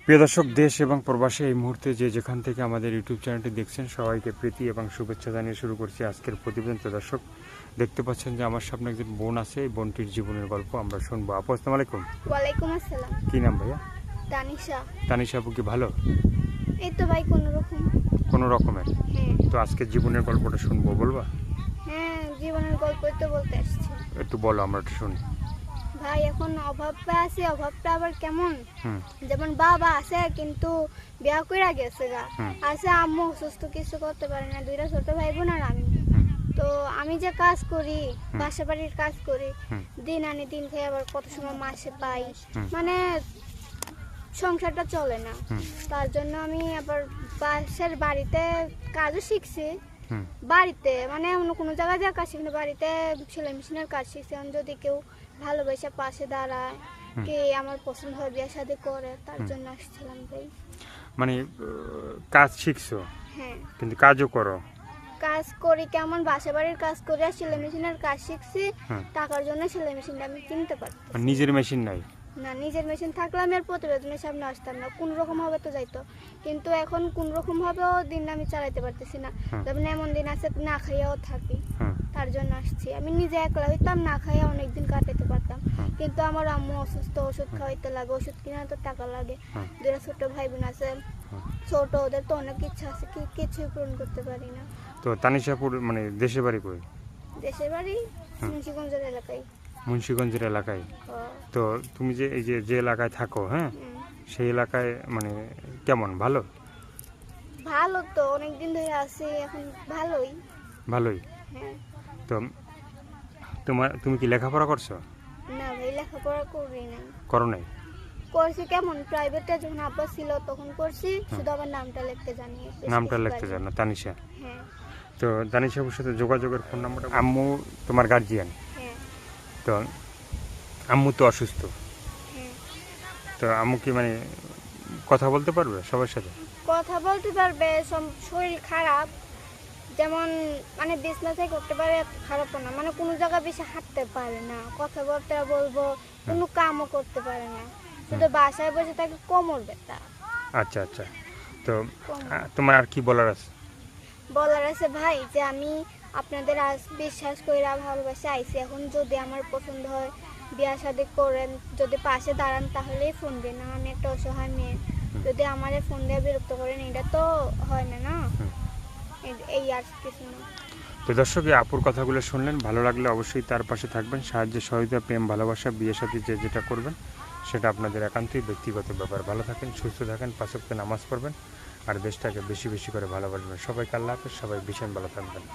প্রিয় দর্শক, দেশ এবং প্রবাসে এই মুহূর্তে যে যেখান থেকে আমাদের ইউটিউব চ্যানেলটি দেখছেন সবাইকে প্রীতি এবং শুভেচ্ছা জানিয়ে শুরু করছি আজকের প্রতিবেদন। তো দর্শক, দেখতে পাচ্ছেন যে আমার সামনে একজন বোন আছে। এই বোনটির জীবনের গল্প আমরা শুনবো। আপু, আসসালামু আলাইকুম। ওয়ালাইকুম আসসালাম। কি নাম ভাইয়া? তানিশা। তানিশা আপু কি ভালো? এই তো ভাই কোনোরকম। কোনো রকমের। হ্যাঁ তো আজকে জীবনের গল্পটা শুনবো, বলবা? হ্যাঁ, জীবনের গল্পই তো বলতে আসছি। একটু বলো, আমরা একটু শুনি। ভাই এখন অভাবটা আছে, অভাবটা আবার কেমন, হুম যেমন বাবা আছে কিন্তু বিয়া কইরা গেছে গা। হুম আছে আম্মু অসুস্থ, কিছু করতে পারে না, দুইটা ছোট ভাই বোন আর আমি। হুম তো আমি যে কাজ করি, হুম। বাসা বাড়ির কাজ করি, হুম দিন আনি দিন খাই, আবার কত সময় মাসে পাই, হুম। মানে সংসারটা চলে না। হুম তার জন্য আমি আবার পাশের বাড়িতে কাজও শিখছি। হুম বাড়িতে মানে অন্য কোনো জায়গায় যা কাজ শিখি না, বাড়িতে সেলাই মেশিনের কাজ শিখছি। এখন যদি কেউ ভালোবাসা পাশে দাঁড়ায়, হুম। কে আমার পছন্দ হয়, বিয়ে শাদী করে, তার জন্য আসছিলাম ভাই। মানে কাজ শিখছো হ্যাঁ, কিন্তু কাজও করো? কাজ করি কেমন, বাসা বাড়ির কাজ করি আর সেলাই মেশিনের কাজ শিখছি। হ্যাঁ। টাকার জন্য সেলাই মেশিনটা আমি কিনতে পারতাম মানে নিজের মেশিন নাই? না। নিজের মেশিন থাকলে আমি আর প্রতিবেদনের সামনে আসতাম না, কোন রকম হবে তো যাইতো। কিন্তু এখন কোন রকম হবেও দিন আমি চালাইতে পারতেছি না। হ্যাঁ। যেমন এমন দিন আছে না খাইয়াও থাকি, হ্যাঁ তার জন্য আসছি। আমি নিজে একলা হইতাম, না খাইয়া অনেকদিন কাটাতে পারতাম। হ্যাঁ। কিন্তু আমার আম্মু অসুস্থ, ওষুধ খাওয়াইতে লাগে, ওষুধ কিনা তো টাকা লাগে। হ্যাঁ। দুটা ছোট ভাই বোন আছে, হ্যাঁ। ছোট, ওদের তো অনেক ইচ্ছা আছে, কিছুই পূরণ করতে পারি না। তো তানিশাপুর মানে দেশের বাড়ি কই? দেশের বাড়ি হ্যাঁ। মুন্সিগঞ্জের এলাকায়। মুন্সিগঞ্জের এলাকায়? ও, তো তুমি যে এই যে এলাকায় থাকো, হ্যাঁ, হুম। সেই এলাকায় মানে কেমন, ভালো? ভালো তো, অনেকদিন ধরে আছি, এখন ভালোই। ভালোই। হ্যাঁ। তো তুমি কি লেখাপড়া করছো? না ভাই, লেখাপড়া করি নাই। করো নাই? করছি কেমন, প্রাইভেটে যখন আব্বা ছিল তখন করছি, শুধু আমার নামটা লিখতে জানি, বেশি নামটা কিছু লিখতে পারি জানো, না। তানিশা? হ্যাঁ তো তানিশাপুর সাথে যোগাযোগের ফোন নাম্বারটা? আম্মু তোমার গার্জিয়ান? হ্যাঁ তো আম্মু তো অসুস্থ, হ্যাঁ। তো আম্মু কি মানে কথা বলতে পারবে সবার সাথে? কথা বলতে পারবে, শরীর খারাপ, যেমন মানে বিজনেসে করতে পারে, খারাপও না, মানে কোনো জায়গায় বেশি হাঁটতে পারে না, কথা বলতে বলবো, কোনো কামও করতে পারে না, শুধু বাসায় বসে থাকে, কোমর ব্যথা। আচ্ছা আচ্ছা। তো তোমার আর কি বলার আছে? বলার আছে ভাই যে আমি আপনাদের আজ বিশ্বাস কইরা ভালোবাসে আইছি, এখন যদি আমার পছন্দ হয়, বিয়া শাদী করেন, যদি পাশে দাঁড়ান তাহলেই ফোন দিন। আমি একটা অসহায় মেয়ে, যদি আমারে ফোন দিয়ে বিরক্ত করেন, এটা তো হয় না, না? এই আর কিছু না। তো দর্শক, এই আপুর কথাগুলো শুনলেন, ভালো লাগলে অবশ্যই তার পাশে থাকবেন। সাহায্য, সহযোগিতা, প্রেম, ভালোবাসা, বিয়ে সাথে যে যেটা করবেন সেটা আপনাদের একান্তই ব্যক্তিগত ব্যাপার। ভালো থাকেন, সুস্থ থাকেন, 5 ওয়াক্ত নামাজ পড়বেন আর দেশটাকে বেশি বেশি করে ভালোবাসবেন। সবাইকে আল্লাহ হাফেজ, সবাই ভীষণ ভালো থাকবেন।